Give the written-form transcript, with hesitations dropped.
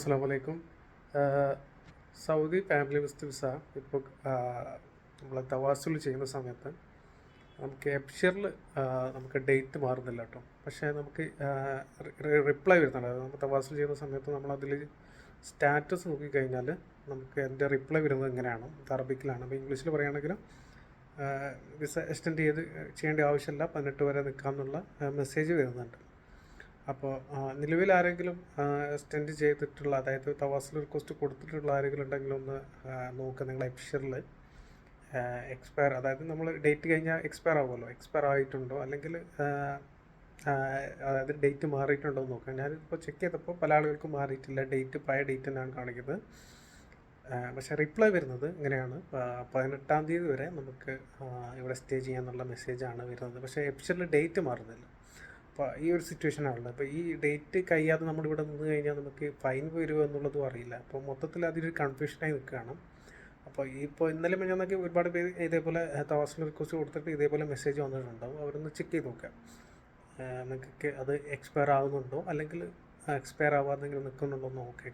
അസ്സലാമലൈക്കും. Saudi family visa ഇപ്പോൾ നമ്മൾ തവാസുൽ ചെയ്യുന്ന സമയത്ത് നമുക്ക് എബ്ഷിറിൽ നമുക്ക് ഡേറ്റ് മാറുന്നില്ല കേട്ടോ. പക്ഷേ നമുക്ക് റിപ്ലൈ വരുന്നുണ്ട്. അതായത് നമ്മൾ തവാസുൽ ചെയ്യുന്ന സമയത്ത് നമ്മളതിൽ സ്റ്റാറ്റസ് നോക്കിക്കഴിഞ്ഞാൽ നമുക്ക് എൻ്റെ റിപ്ലൈ വരുന്നത് എങ്ങനെയാണ്, ഇത് അറബിക്കിലാണ്. അപ്പോൾ ഇംഗ്ലീഷിൽ പറയുകയാണെങ്കിലും വിസ എക്സ്റ്റെൻഡ് ചെയ്യേണ്ട ആവശ്യമില്ല, 18 വരെ നിൽക്കാമെന്നുള്ള മെസ്സേജ് വരുന്നുണ്ട്. അപ്പോൾ നിലവിൽ ആരെങ്കിലും എക്സ്റ്റെൻഡ് ചെയ്തിട്ടുള്ള, അതായത് തവാസിൽ റിക്വസ്റ്റ് കൊടുത്തിട്ടുള്ള ആരെങ്കിലും ഉണ്ടെങ്കിൽ ഒന്ന് നോക്കുക. നിങ്ങൾ എബ്ഷിറിൽ എക്സ്പയർ, അതായത് നമ്മൾ ഡേറ്റ് കഴിഞ്ഞാൽ എക്സ്പയർ ആവുമല്ലോ, എക്സ്പയർ ആയിട്ടുണ്ടോ അല്ലെങ്കിൽ അതായത് ഡേറ്റ് മാറിയിട്ടുണ്ടോ എന്ന് നോക്കാം. ഞാനിപ്പോൾ ചെക്ക് ചെയ്തപ്പോൾ പല ആളുകൾക്കും മാറിയിട്ടില്ല, ഡേറ്റ് പഴയ ഡേറ്റ് തന്നെയാണ് കാണിക്കുന്നത്. പക്ഷേ റിപ്ലൈ വരുന്നത് ഇങ്ങനെയാണ്: 18-ാം തീയതി വരെ നമുക്ക് ഇവിടെ സ്റ്റേ ചെയ്യാന്നുള്ള മെസ്സേജാണ് വരുന്നത്. പക്ഷേ എബ്ഷിറിൽ ഡേറ്റ് മാറുന്നില്ല. അപ്പോൾ ഈ ഒരു സിറ്റുവേഷനാണുള്ളത്. അപ്പോൾ ഈ ഡേറ്റ് കഴിയാതെ നമ്മളിവിടെ നിന്ന് കഴിഞ്ഞാൽ നമുക്ക് ഫൈൻ വരുമോ എന്നുള്ളതും അറിയില്ല. അപ്പോൾ മൊത്തത്തിൽ അതിലൊരു കൺഫ്യൂഷനായി നിൽക്കുകയാണ്. അപ്പോൾ ഇപ്പോൾ ഇന്നലെ മിനിഞ്ഞാന്നൊക്കെ ഒരുപാട് പേര് ഇതേപോലെ തവാസിൽ റിക്വസ്റ്റ് കൊടുത്തിട്ട് ഇതേപോലെ മെസ്സേജ് വന്നിട്ടുണ്ടാവും. അവരൊന്ന് ചെക്ക് ചെയ്ത് നോക്കാം, നിങ്ങൾക്ക് അത് എക്സ്പയർ ആകുന്നുണ്ടോ അല്ലെങ്കിൽ എക്സ്പയർ ആവാതെങ്കിലും നിൽക്കുന്നുണ്ടോ എന്ന് നോക്കാം.